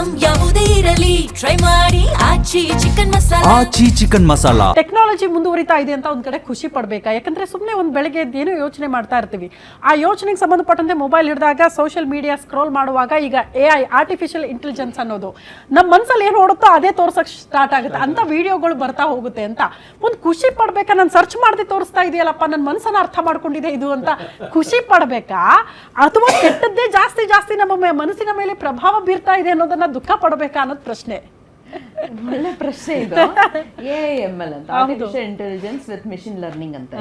Item ಯಾವುದೇ ಇರಲಿ try ಮಾಡಿ ಆಚಿ ಚಿಕನ್ ಮಸಾಲಾ. ಆಚಿ ಚಿಕನ್ ಮಸಾಲಾ. ಟೆಕ್ನಾಲಜಿ ಮುಂದುವರಿತಾ ಇದೆ ಅಂತ ಒಂದ್ ಕಡೆ ಖುಷಿ ಪಡ್ಬೇಕಾ? ಯಾಕಂದ್ರೆ ಸುಮ್ಮನೆ ಒಂದು ಬೆಳಗ್ಗೆ ಏನೋ ಯೋಚನೆ ಮಾಡ್ತಾ ಇರ್ತೀವಿ. ಆ ಯೋಚನೆಗೆ ಸಂಬಂಧಪಟ್ಟಂತೆ ಮೊಬೈಲ್ ಹಿಡಿದಾಗ ಸೋಷಿಯಲ್ ಮೀಡಿಯಾ ಸ್ಕ್ರೋಲ್ ಮಾಡುವಾಗ ಈಗ AI ಆರ್ಟಿಫಿಷಿಯಲ್ ಇಂಟೆಲಿಜೆನ್ಸ್ ಅನ್ನೋದು ನಮ್ಮ ಮನಸ್ಸಲ್ಲಿ ಏನು ಓಡುತ್ತೋ ಅದೇ ತೋರ್ಸಕ್ ಸ್ಟಾರ್ಟ್ ಆಗುತ್ತೆ ಅಂತ ವಿಡಿಯೋಗಳು ಬರ್ತಾ ಹೋಗುತ್ತೆ ಅಂತ ಒಂದು ಖುಷಿ ಪಡ್ಬೇಕಾ? ನಾನು ಸರ್ಚ್ ಮಾಡದೆ ತೋರಿಸ್ತಾ ಇದೆಯಲ್ಲಪ್ಪ, ನನ್ನ ಮನಸ್ಸನ್ನ ಅರ್ಥ ಮಾಡ್ಕೊಂಡಿದೆ ಇದು ಅಂತ ಖುಷಿ ಪಡ್ಬೇಕಾ? ಅಥವಾ ಕೆಟ್ಟದ್ದೇ ಜಾಸ್ತಿ ಜಾಸ್ತಿ ನಮ್ಮ ಮನಸ್ಸಿನ ಮೇಲೆ ಪ್ರಭಾವ ಬೀರ್ತಾ ಇದೆ ಅನ್ನೋದನ್ನ ದುಃಖ ಪಡಬೇಕಾ ಅನ್ನೋದು ಪ್ರಶ್ನೆ. ಒಳ್ಳೆ ಪ್ರಶ್ನೆ ಇದು. AIML ಅಂತ, artificial intelligence with machine learning ಅಂತ.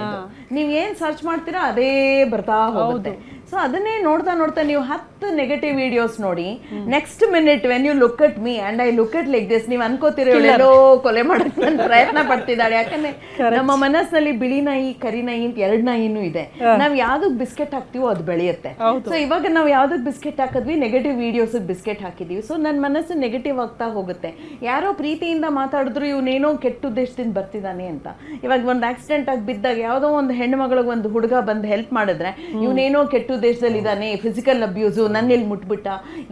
ನೀವು ಏನ್ ಸರ್ಚ್ ಮಾಡ್ತೀರಾ ಅದೇ ಬರ್ತಾ ಹೋಗುತ್ತೆ. ಸೊ ಅದನ್ನೇ ನೋಡ್ತಾ ನೋಡ್ತಾ ನೀವು 10 ನೆಗೆಟಿವ್ ವಿಡಿಯೋಸ್ ನೋಡಿ, next minute when you look at me and I look at like this, ನೀವು ಅನ್ಕೋತೀರಿ ಎಲ್ಲೋ ಕೊಲೆ ಮಾಡಕ್ಕೆ ಪ್ರಯತ್ನ ಪಡ್ತಿದ್ದಾಳೆ. ಯಾಕಂದ್ರೆ ನಮ್ಮ ಮನಸ್ಸಿನಲ್ಲಿ ಬಿಳಿ ನಾಯಿ ಕರಿ ನಾಯಿ ಅಂತ 2 ನಾಯಿನೂ ಇದೆ. ನಾವ್ ಯಾವ್ದಕ್ ಬಿಸ್ಕೆಟ್ ಹಾಕ್ತಿವೋ ಅದು ಬೆಳೆಯುತ್ತೆ. ಸೊ ಇವಾಗ ನಾವು ಯಾವ್ದಕ್ ಬಿಸ್ಕೆಟ್ ಹಾಕಿದ್ವಿ, ನೆಗೆಟಿವ್ ವಿಡಿಯೋಸ್ ಬಿಸ್ಕೆಟ್ ಹಾಕಿದೀವಿ. ಸೊ ನನ್ನ ಮನಸ್ಸು ನೆಗೆಟಿವ್ ಆಗ್ತಾ ಹೋಗುತ್ತೆ. ಯಾರೋ ಪ್ರೀತಿಯಿಂದ ಮಾತಾಡಿದ್ರು ಇವನೇನೋ ಕೆಟ್ಟ ಉದ್ದೇಶದಿಂದ ಬರ್ತಿದ್ದಾನೆ ಅಂತ. ಇವಾಗ ಒಂದು ಆಕ್ಸಿಡೆಂಟ್ ಆಗಿ ಬಿದ್ದಾಗ ಯಾವುದೋ ಒಂದು ಹೆಣ್ಣು ಮಗಳಿಗೆ ಒಂದು ಹುಡುಗ ಬಂದು ಹೆಲ್ಪ್ ಮಾಡಿದ್ರೆ ಇವನೇನೋ ಕೆಟ್ಟ ಉದ್ದೇಶದಲ್ಲಿ ಇದ್ದಾನೆ, ಫಿಸಿಕಲ್ ಅಬ್ಯೂಸು, ನನ್ನೆಲ್ಲಿ ಮುಟ್ಬಿಟ್ಟ,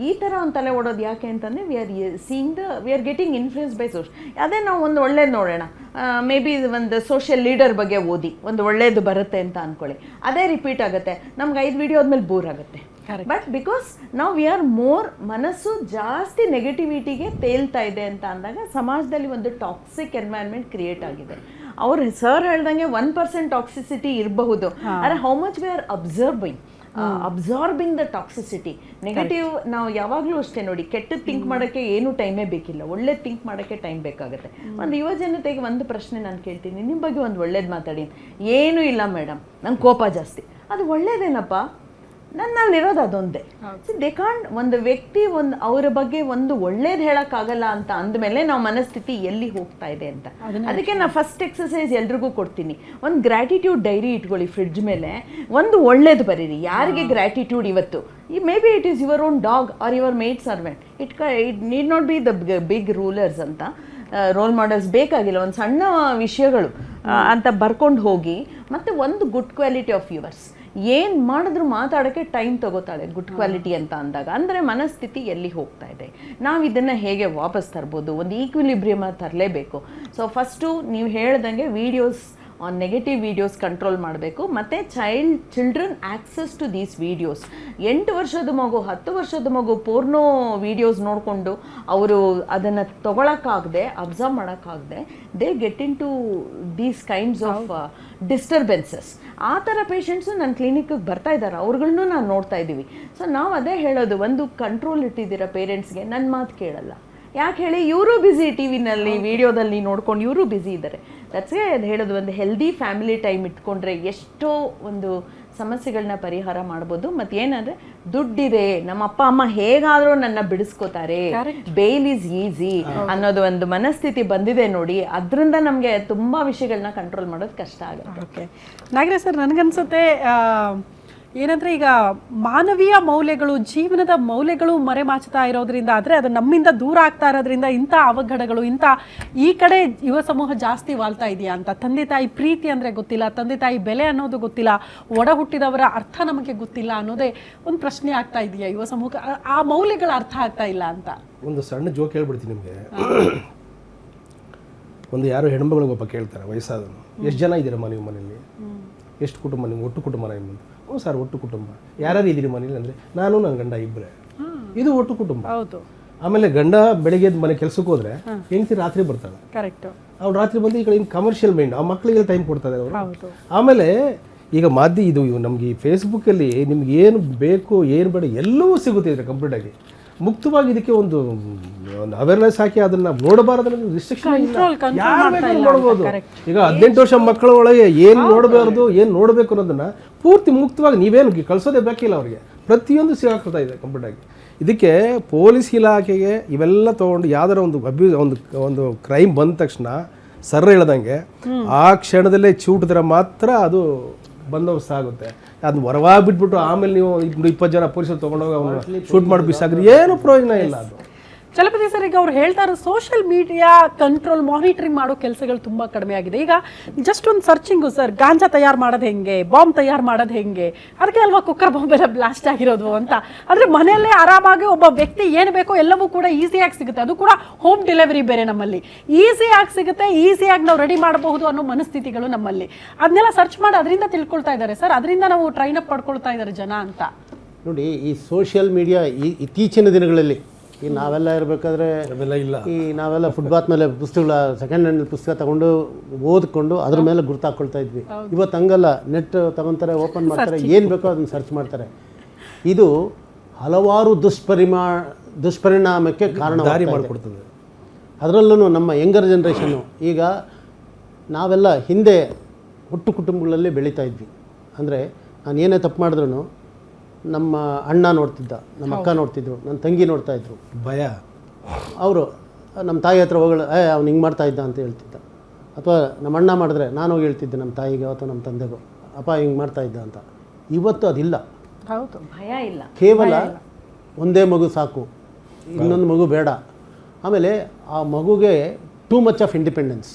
ಈ ಥರ ಒಂದು ತಲೆ ಓಡೋದು ಯಾಕೆ ಅಂತಂದರೆ we are getting influence by social. ಅದೇ ನಾವು ಒಂದು ಒಳ್ಳೇದು ನೋಡೋಣ, ಮೇ ಬಿ ಒಂದು ಸೋಷಿಯಲ್ ಲೀಡರ್ ಬಗ್ಗೆ ಓದಿ ಒಂದು ಒಳ್ಳೇದು ಬರುತ್ತೆ ಅಂತ ಅಂದ್ಕೊಳ್ಳಿ, ಅದೇ ರಿಪೀಟ್ ಆಗುತ್ತೆ. ನಮ್ಗೆ 5 ವಿಡಿಯೋ ಆದ್ಮೇಲೆ ಬೋರ್ ಆಗುತ್ತೆ. ಬಟ್ ಬಿಕಾಸ್ ನಾವು ವಿ ಆರ್ ಮೋರ್, ಮನಸ್ಸು ಜಾಸ್ತಿ ನೆಗೆಟಿವಿಟಿಗೆ ತೇಲ್ತಾ ಇದೆ ಅಂತ ಅಂದಾಗ ಸಮಾಜದಲ್ಲಿ ಒಂದು ಟಾಕ್ಸಿಕ್ ಎನ್ವೈರನ್ಮೆಂಟ್ ಕ್ರಿಯೇಟ್ ಆಗಿದೆ. ಅವ್ರು ಸರ್ ಹೇಳ್ದಂಗೆ 1% ಟಾಕ್ಸಿಸಿಟಿ ಇರಬಹುದು, ಆದರೆ how much we are absorbing the toxicity. Negative ನಾವು ಯಾವಾಗಲೂ ಅಷ್ಟೇ ನೋಡಿ, ಕೆಟ್ಟದ್ದು ಥಿಂಕ್ ಮಾಡೋಕ್ಕೆ ಏನು ಟೈಮೇ ಬೇಕಿಲ್ಲ, ಒಳ್ಳೆ ಥಿಂಕ್ ಮಾಡೋಕ್ಕೆ ಟೈಮ್ ಬೇಕಾಗುತ್ತೆ. ಒಂದು ಯುವ ಜನತೆಗೆ ಒಂದು ಪ್ರಶ್ನೆ ನಾನು ಕೇಳ್ತೀನಿ, ನಿಮ್ಮ ಬಗ್ಗೆ ಒಂದು ಒಳ್ಳೇದು ಮಾತಾಡಿ. ಏನೂ ಇಲ್ಲ ಮೇಡಮ್, ನಂಗೆ ಕೋಪ ಜಾಸ್ತಿ. ಅದು ಒಳ್ಳೇದೇನಪ್ಪ, ನನ್ನಲ್ಲಿರೋದು ಅದೊಂದೇ. ದೇ ಕಾಂಟ್, ಒಂದು ವ್ಯಕ್ತಿ ಅವರ ಬಗ್ಗೆ ಒಂದು ಒಳ್ಳೇದು ಹೇಳೋಕ್ಕಾಗಲ್ಲ ಅಂತ ಅಂದಮೇಲೆ ನಾವು ಮನಸ್ಥಿತಿ ಎಲ್ಲಿ ಹೋಗ್ತಾ ಇದೆ ಅಂತ. ಅದಕ್ಕೆ ನಾನು ಫಸ್ಟ್ ಎಕ್ಸಸೈಸ್ ಎಲ್ರಿಗೂ ಕೊಡ್ತೀನಿ, ಒಂದು ಗ್ರ್ಯಾಟಿಟ್ಯೂಡ್ ಡೈರಿ ಇಟ್ಕೊಳ್ಳಿ ಫ್ರಿಡ್ಜ್ ಮೇಲೆ, ಒಂದು ಒಳ್ಳೇದು ಬರೀರಿ. ಯಾರಿಗೆ ಗ್ರ್ಯಾಟಿಟ್ಯೂಡ್ ಇವತ್ತು, may be it is your own dog or your maid servant, it need not be the big rulers ಅಂತ, ರೋಲ್ ಮಾಡೆಲ್ಸ್ ಬೇಕಾಗಿಲ್ಲ. ಒಂದು ಸಣ್ಣ ವಿಷಯಗಳು ಅಂತ ಬರ್ಕೊಂಡು ಹೋಗಿ, ಮತ್ತು ಒಂದು ಗುಡ್ ಕ್ವಾಲಿಟಿ ಆಫ್ ಯುವರ್ಸ್. ಏನು ಮಾಡಿದ್ರು ಮಾತಾಡೋಕ್ಕೆ ಟೈಮ್ ತಗೋತಾಳೆ ಗುಡ್ ಕ್ವಾಲಿಟಿ ಅಂತ ಅಂದಾಗ, ಅಂದರೆ ಮನಸ್ಥಿತಿ ಎಲ್ಲಿ ಹೋಗ್ತಾ ಇದೆ, ನಾವು ಇದನ್ನು ಹೇಗೆ ವಾಪಸ್ ತರ್ಬೋದು, ಒಂದು ಈಕ್ವಿಲಿಬ್ರಿಯಮ್ ತರಲೇಬೇಕು. ಸೊ ಫಸ್ಟು ನೀವು ಹೇಳ್ದಂಗೆ ವೀಡಿಯೋಸ್, ನೆಗೆಟಿವ್ ವೀಡಿಯೋಸ್ ಕಂಟ್ರೋಲ್ ಮಾಡಬೇಕು. ಮತ್ತು children access to these videos. 8 ವರ್ಷದ ಮಗು, 10 ವರ್ಷದ ಮಗು ಪೋರ್ನೋ ವೀಡಿಯೋಸ್ ನೋಡಿಕೊಂಡು ಅವರು ಅದನ್ನು ತೊಗೊಳಕ್ಕಾಗದೆ, ಅಬ್ಸರ್ವ್ ಮಾಡೋಕ್ಕಾಗದೆ, they get into these kinds of disturbances. ಆ ಥರ ಪೇಷಂಟ್ಸು ನನ್ನ ಕ್ಲಿನಿಕ್ಗೆ ಬರ್ತಾ ಇದ್ದಾರೆ, ಅವ್ರುಗಳನ್ನೂ ನಾನು ನೋಡ್ತಾ ಇದ್ದೀವಿ. ಸೊ ನಾವು ಅದೇ ಹೇಳೋದು, ಒಂದು ಕಂಟ್ರೋಲ್ ಇಟ್ಟಿದ್ದೀರ ಪೇರೆಂಟ್ಸ್ಗೆ, ನನ್ನ ಮಾತು ಕೇಳಲ್ಲ. ಯಾಕೆ ಹೇಳಿ, ಇವರು ಬ್ಯುಸಿ, ಟಿ ವಿನಲ್ಲಿ ವಿಡಿಯೋದಲ್ಲಿ ನೋಡ್ಕೊಂಡು ಇವರು ಬ್ಯುಸಿ ಇದ್ದಾರೆ. ದಟ್ಸ್ಗೆ ಅದು ಹೇಳೋದು, ಒಂದು ಹೆಲ್ದಿ ಫ್ಯಾಮಿಲಿ ಟೈಮ್ ಇಟ್ಕೊಂಡ್ರೆ ಎಷ್ಟೋ ಒಂದು ಸಮಸ್ಯೆಗಳನ್ನ ಪರಿಹಾರ ಮಾಡ್ಬೋದು. ಮತ್ತು ಏನಂದರೆ, ದುಡ್ಡಿದೆ, ನಮ್ಮ ಅಪ್ಪ ಅಮ್ಮ ಹೇಗಾದರೂ ನನ್ನ ಬಿಡಿಸ್ಕೋತಾರೆ, ಬೇಲ್ ಈಸ್ ಈಸಿ ಅನ್ನೋದು ಒಂದು ಮನಸ್ಥಿತಿ ಬಂದಿದೆ ನೋಡಿ, ಅದರಿಂದ ನಮಗೆ ತುಂಬ ವಿಷಯಗಳನ್ನ ಕಂಟ್ರೋಲ್ ಮಾಡೋದು ಕಷ್ಟ ಆಗುತ್ತೆ. ಓಕೆ ನಾಗರಾಜ್ ಸರ್, ನನಗನ್ಸುತ್ತೆ ಏನಂದರೆ, ಈಗ ಮಾನವೀಯ ಮೌಲ್ಯಗಳು, ಜೀವನದ ಮೌಲ್ಯಗಳು ಮರೆಮಾಚ್ತಾ ಇರೋದ್ರಿಂದ, ಆದರೆ ಅದು ನಮ್ಮಿಂದ ದೂರ ಆಗ್ತಾ ಇರೋದ್ರಿಂದ ಇಂಥ ಅವಘಡಗಳು, ಇಂಥ ಈ ಕಡೆ ಯುವ ಸಮೂಹ ಜಾಸ್ತಿ ವಾಲ್ತಾ ಇದೆಯಾ ಅಂತ. ತಂದೆ ತಾಯಿ ಪ್ರೀತಿ ಅಂದರೆ ಗೊತ್ತಿಲ್ಲ, ತಂದೆ ತಾಯಿ ಬೆಲೆ ಅನ್ನೋದು ಗೊತ್ತಿಲ್ಲ, ಒಡ ಹುಟ್ಟಿದವರ ಅರ್ಥ ನಮಗೆ ಗೊತ್ತಿಲ್ಲ ಅನ್ನೋದೇ ಒಂದು ಪ್ರಶ್ನೆ ಆಗ್ತಾ ಇದೆಯಾ ಯುವ ಸಮೂಹ, ಆ ಮೌಲ್ಯಗಳ ಅರ್ಥ ಆಗ್ತಾ ಇಲ್ಲ ಅಂತ. ಒಂದು ಸಣ್ಣ ಜೋಕ್ ಹೇಳ್ಬಿಡ್ತೀನಿ ನಿಮಗೆ. ಒಂದು ಯಾರೋ ಹೆಣ್ಮಗಳಿಗೆ ಒಬ್ಬ ಕೇಳ್ತಾರೆ, ವಯಸ್ಸಾದನು, ಎಷ್ಟು ಜನ ಇದ್ದೀರಮ್ಮ ನೀವು ಮನೇಲಿ, ಎಷ್ಟು ಕುಟುಂಬ ನಿಮ್ಗೆ, ಒಟ್ಟು ಕುಟುಂಬನ ನಿಮ್ಮದು? ಹ್ಞೂ ಸರ್ ಒಟ್ಟು ಕುಟುಂಬ. ಯಾರ್ಯಾರು ಇದ್ದೀರಿ ಮನೇಲಿ ಅಂದರೆ, ನಾನು ನನ್ನ ಗಂಡ ಇಬ್ಬರೇ, ಇದು ಒಟ್ಟು ಕುಟುಂಬ. ಹೌದು. ಆಮೇಲೆ ಗಂಡ ಬೆಳಿಗ್ಗೆ ಮನೆ ಕೆಲಸಕ್ಕೆ ಹೋದ್ರೆ ಹೆಂಡತಿ ರಾತ್ರಿ ಬರ್ತಾಳೆ. ಕರೆಕ್ಟ್. ಅವ್ರು ರಾತ್ರಿ ಬಂದು ಈ ಕಡೆ ಕಮರ್ಷಿಯಲ್ ಮೈಂಡ್, ಆ ಮಕ್ಕಳಿಗೆ ಟೈಮ್ ಕೊಡ್ತಾರೆ ಅವರು. ಹೌದು. ಆಮೇಲೆ ಈಗ ಇದು ನಮಗೆ ಈ ಫೇಸ್ಬುಕ್ಕಲ್ಲಿ ನಿಮ್ಗೆ ಏನು ಬೇಕು ಏನು ಬೇಡ ಎಲ್ಲವೂ ಸಿಗುತ್ತಿದೆ ಕಂಪ್ಲೀಟಾಗಿ. ಮುಕ್ತವಾಗಿ ಇದಕ್ಕೆ ಒಂದು ಅವೇರ್ನೆಸ್ ಹಾಕಿ ಅದನ್ನ ನೋಡಬಾರದು, ರಿಸ್ಟ್ರಿಕ್ಷನ್ ನೋಡ್ಬೋದು. ಈಗ 18 ವರ್ಷ ಮಕ್ಕಳ ಒಳಗೆ ಏನು ನೋಡಬಾರ್ದು, ಏನು ನೋಡಬೇಕು ಅನ್ನೋದನ್ನ ಪೂರ್ತಿ ಮುಕ್ತವಾಗಿ ನೀವೇನು ಕಳಿಸೋದೇ ಬೇಕಿಲ್ಲ ಅವ್ರಿಗೆ, ಪ್ರತಿಯೊಂದು ಸಿಗಾಕ್ತಾ ಇದೆ ಕಂಪ್ಲೀಟಾಗಿ. ಇದಕ್ಕೆ ಪೊಲೀಸ್ ಇಲಾಖೆಗೆ ಇವೆಲ್ಲ ತೊಗೊಂಡು ಯಾವ್ದಾರ ಒಂದು ಒಂದು ಕ್ರೈಮ್ ಬಂದ ತಕ್ಷಣ ಸರ್ ಹೇಳ್ದಂಗೆ ಆ ಕ್ಷಣದಲ್ಲೇ ಚೂಟಿದ್ರೆ ಮಾತ್ರ ಅದು ಬಂದೋಬಸ್ತ್ ಆಗುತ್ತೆ. ಅದನ್ನ ಹೊರವಾಗಿ ಬಿಟ್ಬಿಟ್ಟು ಆಮೇಲೆ ನೀವು 20 ಜನ ಪೊಲೀಸರು ತೊಗೊಂಡೋಗಿ ಅವನ್ನ ಶೂಟ್ ಮಾಡಿ ಬಿಸಾಕ್ರಿ, ಏನು ಪ್ರಯೋಜನ ಇಲ್ಲ. ಅದು ಚಲಪತಿ ಸರ್, ಈಗ ಅವ್ರು ಹೇಳ್ತಾರೆ ಸೋಷಿಯಲ್ ಮೀಡಿಯಾ ಕಂಟ್ರೋಲ್ ಮಾನಿಟರಿಂಗ್ ಮಾಡೋ ಕೆಲಸಗಳು ತುಂಬ ಕಡಿಮೆ ಆಗಿದೆ. ಈಗ ಜಸ್ಟ್ ಒಂದು ಸರ್ಚಿಂಗು ಸರ್, ಗಾಂಜಾ ತಯಾರು ಮಾಡೋದು ಹೆಂಗೆ, ಬಾಂಬ್ ತಯಾರು ಮಾಡೋದು ಹೆಂಗೆ, ಅದಕ್ಕೆ ಅಲ್ವಾ ಕುಕ್ಕರ್ ಬಾಂಬ್ ಎಲ್ಲ ಬ್ಲಾಸ್ಟ್ ಆಗಿರೋದು ಅಂತ. ಅಂದರೆ ಮನೆಯಲ್ಲೇ ಆರಾಮಾಗಿ ಒಬ್ಬ ವ್ಯಕ್ತಿ ಏನು ಬೇಕೋ ಎಲ್ಲವೂ ಕೂಡ ಈಸಿಯಾಗಿ ಸಿಗುತ್ತೆ. ಅದು ಕೂಡ ಹೋಮ್ ಡೆಲಿವರಿ ಬೇರೆ ನಮ್ಮಲ್ಲಿ ಈಸಿಯಾಗಿ ಸಿಗುತ್ತೆ, ಈಸಿಯಾಗಿ ನಾವು ರೆಡಿ ಮಾಡಬಹುದು ಅನ್ನೋ ಮನಸ್ಥಿತಿಗಳು ನಮ್ಮಲ್ಲಿ. ಅದನ್ನೆಲ್ಲ ಸರ್ಚ್ ಮಾಡಿ ಅದರಿಂದ ತಿಳ್ಕೊಳ್ತಾ ಇದ್ದಾರೆ ಸರ್, ಅದರಿಂದ ನಾವು ಟ್ರೈನ್ ಅಪ್ ಪಡ್ಕೊಳ್ತಾ ಇದ್ದಾರೆ ಜನ ಅಂತ. ನೋಡಿ, ಈ ಸೋಷಿಯಲ್ ಮೀಡಿಯಾ ಇತ್ತೀಚಿನ ದಿನಗಳಲ್ಲಿ ಈ ನಾವೆಲ್ಲ ಇರಬೇಕಾದ್ರೆ ಇಲ್ಲ, ಈ ನಾವೆಲ್ಲ ಫುಟ್ಪಾತ್ ಮೇಲೆ ಪುಸ್ತಕಗಳ ಸೆಕೆಂಡ್ ಹ್ಯಾಂಡ್ ಪುಸ್ತಕ ತಗೊಂಡು ಓದ್ಕೊಂಡು ಅದ್ರ ಮೇಲೆ ಗುರ್ತಾಕೊಳ್ತಾ ಇದ್ವಿ. ಇವತ್ತು ಹಂಗಲ್ಲ, ನೆಟ್ ತಗೊತಾರೆ, ಓಪನ್ ಮಾಡ್ತಾರೆ, ಏನು ಬೇಕೋ ಅದನ್ನು ಸರ್ಚ್ ಮಾಡ್ತಾರೆ. ಇದು ಹಲವಾರು ದುಷ್ಪರಿಣಾಮಕ್ಕೆ ಕಾರಣ ಮಾಡಿಕೊಡ್ತದೆ. ಅದರಲ್ಲೂ ನಮ್ಮ ಯಂಗರ್ ಜನ್ರೇಷನ್ನು, ಈಗ ನಾವೆಲ್ಲ ಹಿಂದೆ ಹುಟ್ಟು ಕುಟುಂಬಗಳಲ್ಲಿ ಬೆಳೀತಾ ಇದ್ವಿ. ಅಂದರೆ ನಾನು ಏನೇ ತಪ್ಪು ಮಾಡಿದ್ರೂ ನಮ್ಮ ಅಣ್ಣ ನೋಡ್ತಿದ್ದ, ನಮ್ಮ ಅಕ್ಕ ನೋಡ್ತಿದ್ರು, ನನ್ನ ತಂಗಿ ನೋಡ್ತಾ ಇದ್ರು, ಭಯ. ಅವರು ನಮ್ಮ ತಾಯಿ ಹತ್ರ ಹೋಗಲು ಅವ್ನು ಹಿಂಗೆ ಮಾಡ್ತಾ ಇದ್ದ ಅಂತ ಹೇಳ್ತಿದ್ದ. ಅಥವಾ ನಮ್ಮ ಅಣ್ಣ ಮಾಡಿದ್ರೆ ನಾನು ಹೋಗಿ ಹೇಳ್ತಿದ್ದೆ ನಮ್ಮ ತಾಯಿಗೆ ಅಥವಾ ನಮ್ಮ ತಂದೆಗೂ, ಅಪ್ಪ ಹಿಂಗೆ ಮಾಡ್ತಾ ಇದ್ದ ಅಂತ. ಇವತ್ತು ಅದಿಲ್ಲ. ಹೌದು, ಭಯ ಇಲ್ಲ. ಕೇವಲ ಒಂದೇ ಮಗು ಸಾಕು, ಇನ್ನೊಂದು ಮಗು ಬೇಡ. ಆಮೇಲೆ ಆ ಮಗುಗೆ ಟೂ ಮಚ್ ಆಫ್ ಇಂಡಿಪೆಂಡೆನ್ಸ್.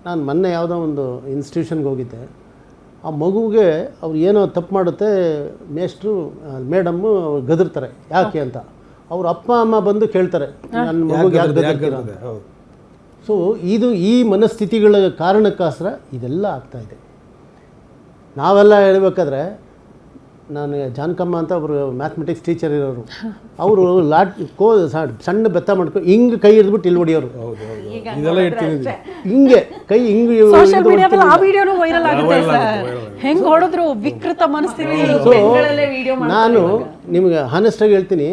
ನಾನು ಮೊನ್ನೆ ಯಾವುದೋ ಒಂದು ಇನ್ಸ್ಟಿಟ್ಯೂಷನ್ಗೆ ಹೋಗಿದ್ದೆ. ಆ ಮಗುವಿಗೆ ಅವ್ರು ಏನೋ ತಪ್ಪು ಮಾಡುತ್ತೆ, ಮೇಸ್ಟ್ರು ಮೇಡಮ್ಮು ಗದರ್ತಾರೆ ಯಾಕೆ ಅಂತ. ಅವ್ರ ಅಪ್ಪ ಅಮ್ಮ ಬಂದು ಕೇಳ್ತಾರೆ, ನನ್ನ ಮಗುಗೆ ಯಾಕೆ ಗದರ್ತೀರ ಅಂತ. ಸೊ ಇದು ಈ ಮನಸ್ಥಿತಿಗಳ ಕಾರಣಕ್ಕೋಸ್ಕರ ಇದೆಲ್ಲ ಆಗ್ತಾಯಿದೆ. ನಾವೆಲ್ಲ ಹೇಳ್ಬೇಕಾದ್ರೆ, ನಾನು ಜಾನಕಮ್ಮ ಅಂತ ಒಬ್ಬರು ಮ್ಯಾಥಮೆಟಿಕ್ಸ್ ಟೀಚರ್ ಇರೋರು, ಅವರು ಸಣ್ಣ ಬೆತ್ತ ಮಾಡ್ಕೊಂಡು ಹಿಂಗೆ ಕೈ ಹಿಡಿದ್ಬಿಟ್ಟು ಇಲ್ಲಿ ಹೊಡಿಯೋರು. ಹಿಂಗೆ ಕೈ ಹಿಂಗೆ ಸೋಷಿಯಲ್ ಮೀಡಿಯಾದಲ್ಲಿ ಆ ವಿಡಿಯೋನು ವೈರಲ್ ಆಗುತ್ತೆ ಸರ್. ಹೆಂಗ್ ಹೊಡೆದ್ರು ವಿಕೃತ ಮನಸ್ಥಿತಿ. ನಾನು ನಿಮಗೆ ಹಾನೆಸ್ಟಾಗಿ ಹೇಳ್ತೀನಿ,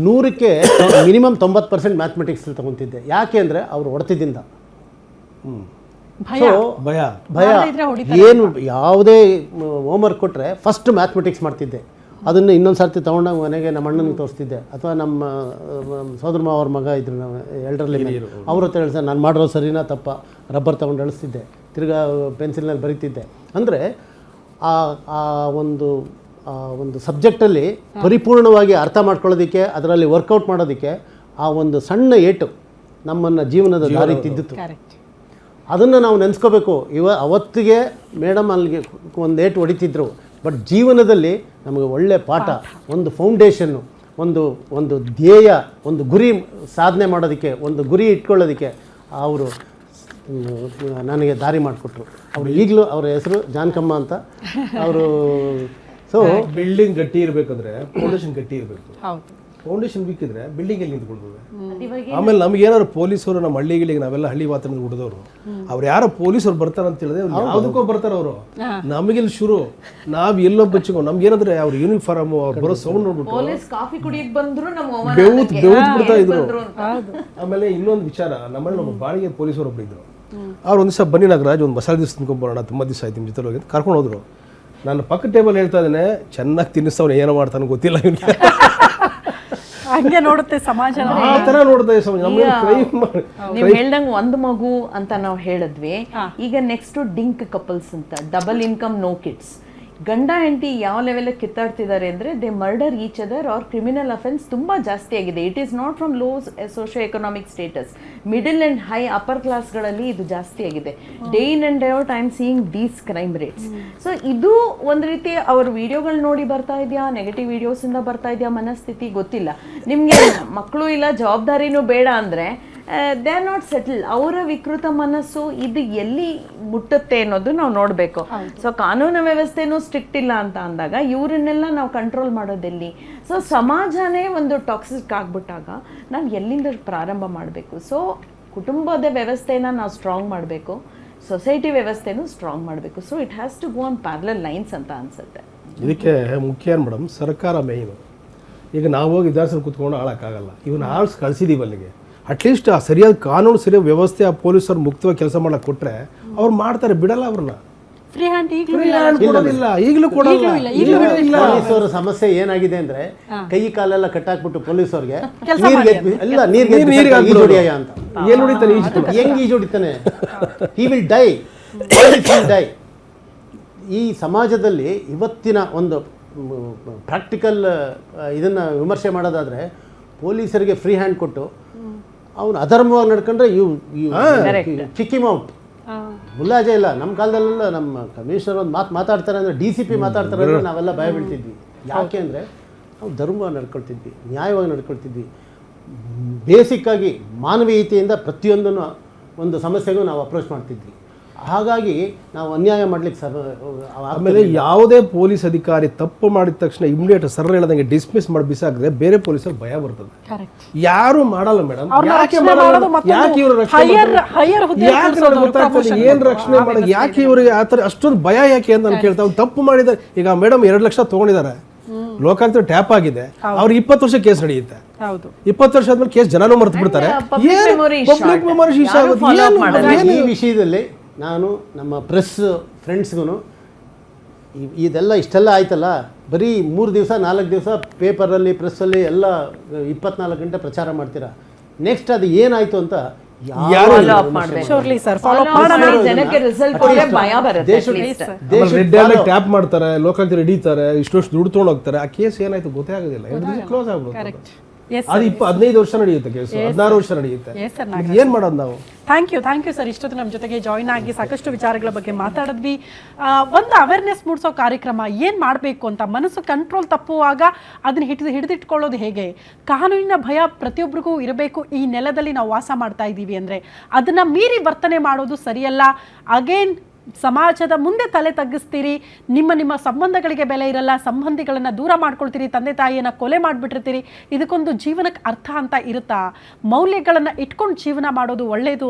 100ಕ್ಕೆ ಮಿನಿಮಮ್ 90% ಮ್ಯಾಥಮೆಟಿಕ್ಸ್ ತಗೊತಿದ್ದೆ. ಯಾಕೆ ಅಂದರೆ ಅವ್ರು ಹೊಡೆತಿದ್ದಿಂದ ಭಯ. ಭಯ. ಏನು ಯಾವುದೇ ಹೋಮ್ವರ್ಕ್ ಕೊಟ್ಟರೆ ಫಸ್ಟ್ ಮ್ಯಾಥಮೆಟಿಕ್ಸ್ ಮಾಡ್ತಿದ್ದೆ. ಅದನ್ನು ಇನ್ನೊಂದು ಸರ್ತಿ ತೊಗೊಂಡಾಗ ಮನೆಗೆ ನಮ್ಮ ಅಣ್ಣನಿಗೆ ತೋರಿಸ್ತಿದ್ದೆ. ಅಥವಾ ನಮ್ಮ ಸೋದರ ಮಾವ ಅವ್ರ ಮಗ ಇದ್ರು, ಎಲ್ಡರ್ಲಿ ಅವ್ರ ಹತ್ರ ಹೇಳ್ಸ, ನಾನು ಮಾಡಿರೋ ಸರಿನಾ ತಪ್ಪ, ರಬ್ಬರ್ ತೊಗೊಂಡು ಅಳಿಸ್ತಿದ್ದೆ, ತಿರ್ಗಾ ಪೆನ್ಸಿಲ್ನಲ್ಲಿ ಬರೀತಿದ್ದೆ. ಅಂದರೆ ಆ ಒಂದು ಸಬ್ಜೆಕ್ಟಲ್ಲಿ ಪರಿಪೂರ್ಣವಾಗಿ ಅರ್ಥ ಮಾಡ್ಕೊಳ್ಳೋದಕ್ಕೆ, ಅದರಲ್ಲಿ ವರ್ಕೌಟ್ ಮಾಡೋದಕ್ಕೆ ಆ ಒಂದು ಸಣ್ಣ ಏಟು ನಮ್ಮನ್ನು ಜೀವನದ ದಾರಿ ತಿದ್ದಿತ್ತು. ಅದನ್ನು ನಾವು ನೆನೆಸ್ಕೋಬೇಕು. ಅವತ್ತಿಗೆ ಮೇಡಮ್ ಅಲ್ಲಿಗೆ ಒಂದು ಏಟು ಹೊಡಿತಿದ್ರು, ಬಟ್ ಜೀವನದಲ್ಲಿ ನಮಗೆ ಒಳ್ಳೆ ಪಾಠ, ಒಂದು ಫೌಂಡೇಶನ್ನು, ಒಂದು ಧ್ಯೇಯ, ಒಂದು ಗುರಿ ಸಾಧನೆ ಮಾಡೋದಕ್ಕೆ, ಒಂದು ಗುರಿ ಇಟ್ಕೊಳ್ಳೋದಕ್ಕೆ ಅವರು ನನಗೆ ದಾರಿ ಮಾಡಿಕೊಟ್ರು. ಅವರು ಈಗಲೂ ಅವರ ಹೆಸರು ಜಾನಕಮ್ಮ ಅಂತ. ಅವರು ಸೊ ಬಿಲ್ಡಿಂಗ್ ಗಟ್ಟಿ ಇರಬೇಕಂದ್ರೆ ಫೌಂಡೇಶನ್ ಗಟ್ಟಿ ಇರಬೇಕು. ಫೌಂಡೇಶನ್ ವೀಕ್ ಇದ್ರೆ ಬಿಲ್ಡಿಂಗ್ ಎಲ್ಲಿ ನಿಂತ್ಕೊಳ್ತದೆ. ಆಮೇಲೆ ನಮ್ಗೆ ಏನಾದ್ರು ಪೊಲೀಸರು, ನಮ್ಮ ಹಳ್ಳಿಗಳಿಗೆ ನಾವೆಲ್ಲ ಹಳ್ಳಿ ವಾತಾವರಣ ಹುಡಿದವರು, ಅವ್ರು ಯಾರೋ ಪೊಲೀಸರು ಬರ್ತಾರ ಅಂತ ಹೇಳಿದ್ರೆ ಯಾವುದಕ್ಕೋ ಬರ್ತಾರ ಅವರು. ನಮಗಿಲ್ಲಿ ಶುರು, ನಾವ್ ಎಲ್ಲೋ ಬಚ್ಚಿಕೊಂಡು ನಮ್ಗೆ ಏನಾದ್ರೆ ಅವ್ರ ಯೂನಿಫಾರ್ಮ್, ಅವ್ರು ಬರೋ ಸೌಂಡ್ ನೋಡ್ಬಿಟ್ಟು ಕಾಫಿ ಕುಡಿಯಕ್ ಬಂದ್ರು ಬೆವ್ತ್ ಬಿಡ್ತಾ ಇದ್ರು. ಆಮೇಲೆ ಇನ್ನೊಂದು ವಿಚಾರ, ನಮ್ಮಲ್ಲಿ ನಮ್ಮ ಬಾಳಿಗೆ ಪೊಲೀಸರು ಒಬ್ರು ಇದ್ರು. ಅವ್ರು ಒಂದ್ ದಿವಸ ಬನ್ನಿ ನಾಗರಾಜ್, ಒಂದು ಮಸಾಲೆ ದಿವಸ ತಿನ್ಕೊಂಡ್ಬರೋಣ, ತುಂಬಾ ದಿವಸ ಆಯ್ತು ನಿಮ್ಮ ಜೊತೆ ಹೋಗಿ ಕರ್ಕೊಂಡು ಹೋದ್ರು. ನಾನು ಪಕ್ಕ ಟೇಬಲ್ ಹೇಳ್ತಾ ಇದ್ದೇನೆ, ಚೆನ್ನಾಗಿ ತಿನ್ನಿಸ್ತವ್ನು, ಏನೋ ಮಾಡ್ತಾನೆ ಗೊತ್ತಿಲ್ಲ ಇವನಿಗೆ. ಹಂಗೆ ನೋಡುತ್ತೆ ಸಮಾಜ, ಆ ತರ ನೋಡ್ತಾ ನೀವು ಹೇಳ್ದಂಗೆ ಒಂದು ಮಗು ಅಂತ ನಾವು ಹೇಳಿದ್ವಿ. ಈಗ ನೆಕ್ಸ್ಟ್ ಡಿಂಕ್ ಕಪಲ್ಸ್ ಅಂತ, ಡಬಲ್ ಇನ್ಕಮ್ ನೋ ಕಿಡ್ಸ್. ಗಂಡ ಹೆಂಡತಿ ಯಾವ ಲೆವೆಲ್ ಕಿತ್ತಾಡ್ತಿದ್ದಾರೆ ಅಂದರೆ they murder each other or criminal offence ತುಂಬ ಜಾಸ್ತಿ ಆಗಿದೆ. It is not from low socio economic status, middle and high upper ಕ್ಲಾಸ್ಗಳಲ್ಲಿ ಇದು ಜಾಸ್ತಿ ಆಗಿದೆ. Day in and day out I am seeing these crime rates. So ಇದು ಒಂದು ರೀತಿ ಅವ್ರ ವಿಡಿಯೋಗಳು ನೋಡಿ ಬರ್ತಾ ಇದೆಯಾ, ನೆಗೆಟಿವ್ ವಿಡಿಯೋಸಿಂದ ಬರ್ತಾ ಇದೆಯಾ ಮನಸ್ಥಿತಿ ಗೊತ್ತಿಲ್ಲ. ನಿಮಗೆ ಮಕ್ಕಳು ಇಲ್ಲ, ಜವಾಬ್ದಾರಿನೂ ಬೇಡ ಅಂದರೆ ದೇ ಆರ್ ನಾಟ್ ಸೆಟಲ್. ಅವರ ವಿಕೃತ ಮನಸ್ಸು ಇದು ಎಲ್ಲಿ ಮುಟ್ಟುತ್ತೆ ಅನ್ನೋದು ನಾವು ನೋಡಬೇಕು. ಸೊ ಕಾನೂನು ವ್ಯವಸ್ಥೆನೂ ಸ್ಟ್ರಿಕ್ಟ್ ಇಲ್ಲ ಅಂತ ಅಂದಾಗ ಇವರನ್ನೆಲ್ಲ ನಾವು ಕಂಟ್ರೋಲ್ ಮಾಡೋದೆಲ್ಲಿ? ಸೊ ಸಮಾಜನೇ ಒಂದು ಟಾಕ್ಸಿಕ್ ಆಗ್ಬಿಟ್ಟಾಗ ನಾವು ಎಲ್ಲಿಂದ ಪ್ರಾರಂಭ ಮಾಡಬೇಕು? ಸೊ ಕುಟುಂಬದ ವ್ಯವಸ್ಥೆನ ನಾವು ಸ್ಟ್ರಾಂಗ್ ಮಾಡಬೇಕು, ಸೊಸೈಟಿ ವ್ಯವಸ್ಥೆನೂ ಸ್ಟ್ರಾಂಗ್ ಮಾಡಬೇಕು. So it has to go on parallel lines ಅಂತ ಅನ್ಸುತ್ತೆ. ಇದಕ್ಕೆ ಮುಖ್ಯ ಏನು ಮೇಡಮ್, ಸರ್ಕಾರ ಮೇಯ್ನು. ಈಗ ನಾವು ಹೋಗಿ ವಿಧಾನಸಭೆ ಕೂತ್ಕೊಂಡು ಆಳಕ್ಕಾಗಲ್ಲ, ಇವನ್ನ ಆಳ್ಸ್ ಕಳಿಸಿದೀವಿ ಅಲ್ಲಿಗೆ. ಅಟ್ಲೀಸ್ಟ್ ಆ ಸರಿಯಾದ ಕಾನೂನು, ಸರಿಯಾದ ವ್ಯವಸ್ಥೆ, ಆ ಪೊಲೀಸರು ಮುಕ್ತವಾಗಿ ಕೆಲಸ ಮಾಡಕ್ಕೆ ಕೊಟ್ಟರೆ ಅವ್ರು ಮಾಡ್ತಾರೆ, ಬಿಡಲ್ಲ ಅವ್ರನ್ನ. ಫ್ರೀ ಹ್ಯಾಂಡ್ ಈಗಲೂ ಕೊಡಲ್ಲ. ಪೊಲೀಸರ ಸಮಸ್ಯೆ ಏನಾಗಿದೆ ಅಂದ್ರೆ, ಕೈ ಕಾಲೆಲ್ಲ ಕಟ್ಟಾಕ್ಬಿಟ್ಟು ಪೊಲೀಸವ್ರಿಗೆ ನೀರಿಗೆ ಅಂತ ಏನು ಹೊಡಿತಾನೆ, ಹೆಂಗ್ ಈಜು ಹೊಡಿತಾನೆ? He will die. ಈ ಸಮಾಜದಲ್ಲಿ ಇವತ್ತಿನ ಒಂದು ಪ್ರಾಕ್ಟಿಕಲ್ ಇದನ್ನು ವಿಮರ್ಶೆ ಮಾಡೋದಾದರೆ ಪೊಲೀಸರಿಗೆ ಫ್ರೀ ಹ್ಯಾಂಡ್ ಕೊಟ್ಟು ಅವನು ಅಧರ್ಮವಾಗಿ ನಡ್ಕೊಂಡ್ರೆ ಕಿಕ್ ಹಿಮ್ ಔಟ್. ಮುಲಾಜೆ ಇಲ್ಲ. ನಮ್ಮ ಕಾಲದಲ್ಲೆಲ್ಲ ನಮ್ಮ ಕಮಿಷನರ್ ಒಂದು ಮಾತಾಡ್ತಾರೆ ಅಂದರೆ DCP ಮಾತಾಡ್ತಾರೆ ಅಂದರೆ ನಾವೆಲ್ಲ ಭಯ ಬೀಳ್ತಿದ್ವಿ. ಯಾಕೆ ಅಂದರೆ ನಾವು ಧರ್ಮವಾಗಿ ನಡ್ಕೊಳ್ತಿದ್ವಿ, ನ್ಯಾಯವಾಗಿ ನಡ್ಕೊಳ್ತಿದ್ವಿ. ಬೇಸಿಕ್ಕಾಗಿ ಮಾನವೀಯತೆಯಿಂದ ಪ್ರತಿಯೊಂದನ್ನು ಒಂದು ಸಮಸ್ಯೆಗೂ ನಾವು ಅಪ್ರೋಚ್ ಮಾಡ್ತಿದ್ವಿ. ಹಾಗಾಗಿ ನಾವು ಅನ್ಯಾಯ ಮಾಡ್ಲಿಕ್ಕೆ ಆಮೇಲೆ ಯಾವುದೇ ಪೊಲೀಸ್ ಅಧಿಕಾರಿ ತಪ್ಪು ಮಾಡಿದ ತಕ್ಷಣ ಇಮಿಡಿಯೇಟ್ ಸರ್ ಹೇಳ್ದಂಗೆ ಡಿಸ್ಮಿಸ್ ಮಾಡಿ ಬಿಸಾಕಿದ್ರೆ ಬೇರೆ ಪೊಲೀಸರು ಭಯ ಬರ್ತದೆ. ಯಾರು ಮಾಡಲ್ಲ ಮೇಡಮ್. ಯಾಕೆ ಮಾಡಲ್ಲ? ಯಾಕೆ ಇವರು ಗೊತ್ತಾಗ್ತದೆ ಏನ್ ರಕ್ಷಣೆ ಮಾಡೋದು? ಯಾಕೆ ಇವ್ರಿಗೆ ಆತರ ಅಷ್ಟೊಂದು ಭಯ ಯಾಕೆ ಅಂತ ನಾನು ಕೇಳ್ತಾ. ಅವ್ನು ತಪ್ಪು ಮಾಡಿದ್ದಾರೆ. ಈಗ ಮೇಡಮ್ 2 ಲಕ್ಷ ತಗೊಂಡಿದ್ದಾರೆ, ಲೋಕಾಯುಕ್ತ ಟ್ಯಾಪ್ ಆಗಿದೆ, ಅವ್ರಿಗೆ 20 ವರ್ಷ ಕೇಸ್ ನಡೆಯುತ್ತೆ. 20 ವರ್ಷ ಆದ್ಮೇಲೆ ಕೇಸ್ ಜನನೂ ಮರ್ತು ಬಿಡ್ತಾರೆ. ಈ ವಿಷಯದಲ್ಲಿ ನಾನು ನಮ್ಮ ಪ್ರೆಸ್ ಫ್ರೆಂಡ್ಸ್ಗೂ ಇಷ್ಟೆಲ್ಲ ಆಯ್ತಲ್ಲ, ಬರೀ 3 ದಿವಸ 4 ದಿವಸ ಪೇಪರಲ್ಲಿ ಪ್ರೆಸ್ಸಲ್ಲಿ ಎಲ್ಲ 24 ಗಂಟೆ ಪ್ರಚಾರ ಮಾಡ್ತೀರಾ. ನೆಕ್ಸ್ಟ್ ಅದು ಏನಾಯ್ತು ಅಂತ ಟ್ಯಾಪ್ ಮಾಡ್ತಾರೆ, ಲೋಕಾಯುಕ್ತರು ಹಿಡಿತಾರೆ, ಇಷ್ಟು ದುಡ್ಡು ತೊಗೊಂಡು ಹೋಗ್ತಾರೆ. ಆ ಕೇಸ್ ಏನಾಯ್ತು ಗೊತ್ತೇ ಆಗೋದಿಲ್ಲ, ಕ್ಲೋಸ್ ಆಗ್ಬಿಡುತ್ತೆ. ಅದು 15 ವರ್ಷ ನಡೆಯುತ್ತೆ ಕೇಸು, 16 ವರ್ಷ ನಡೆಯುತ್ತೆ. ಏನ್ ಮಾಡೋದು ನಾವು? Thank you sir. ಇಷ್ಟೊತ್ತು ನಮ್ಮ ಜೊತೆಗೆ ಜಾಯಿನ್ ಆಗಿ ಸಾಕಷ್ಟು ವಿಚಾರಗಳ ಬಗ್ಗೆ ಮಾತಾಡಿದ್ವಿ. ಒಂದು ಅವೇರ್ನೆಸ್ ಮೂಡಿಸೋ ಕಾರ್ಯಕ್ರಮ, ಏನು ಮಾಡಬೇಕು ಅಂತ. ಮನಸ್ಸು ಕಂಟ್ರೋಲ್ ತಪ್ಪುವಾಗ ಅದನ್ನ ಹಿಡಿದಿಟ್ಕೊಳ್ಳೋದು ಹೇಗೆ? ಕಾನೂನಿನ ಭಯ ಪ್ರತಿಯೊಬ್ಬರಿಗೂ ಇರಬೇಕು. ಈ ನೆಲದಲ್ಲಿ ನಾವು ವಾಸ ಮಾಡ್ತಾ ಇದ್ದೀವಿ ಅಂದರೆ ಅದನ್ನು ಮೀರಿ ವರ್ತನೆ ಮಾಡೋದು ಸರಿಯಲ್ಲ. ಅಗೇನ್ ಸಮಾಜದ ಮುಂದೆ ತಲೆ ತಗ್ಗಿಸ್ತೀರಿ, ನಿಮ್ಮ ಸಂಬಂಧಗಳಿಗೆ ಬೆಲೆ ಇರಲ್ಲ, ಸಂಬಂಧಿಗಳನ್ನು ದೂರ ಮಾಡ್ಕೊಳ್ತೀರಿ, ತಂದೆ ತಾಯಿಯನ್ನು ಕೊಲೆ ಮಾಡಿಬಿಟ್ಟಿರ್ತೀರಿ. ಇದಕ್ಕೊಂದು ಜೀವನಕ್ಕೆ ಅರ್ಥ ಅಂತ ಇರುತ್ತಾ? ಮೌಲ್ಯಗಳನ್ನು ಇಟ್ಕೊಂಡು ಜೀವನ ಮಾಡೋದು ಒಳ್ಳೆಯದು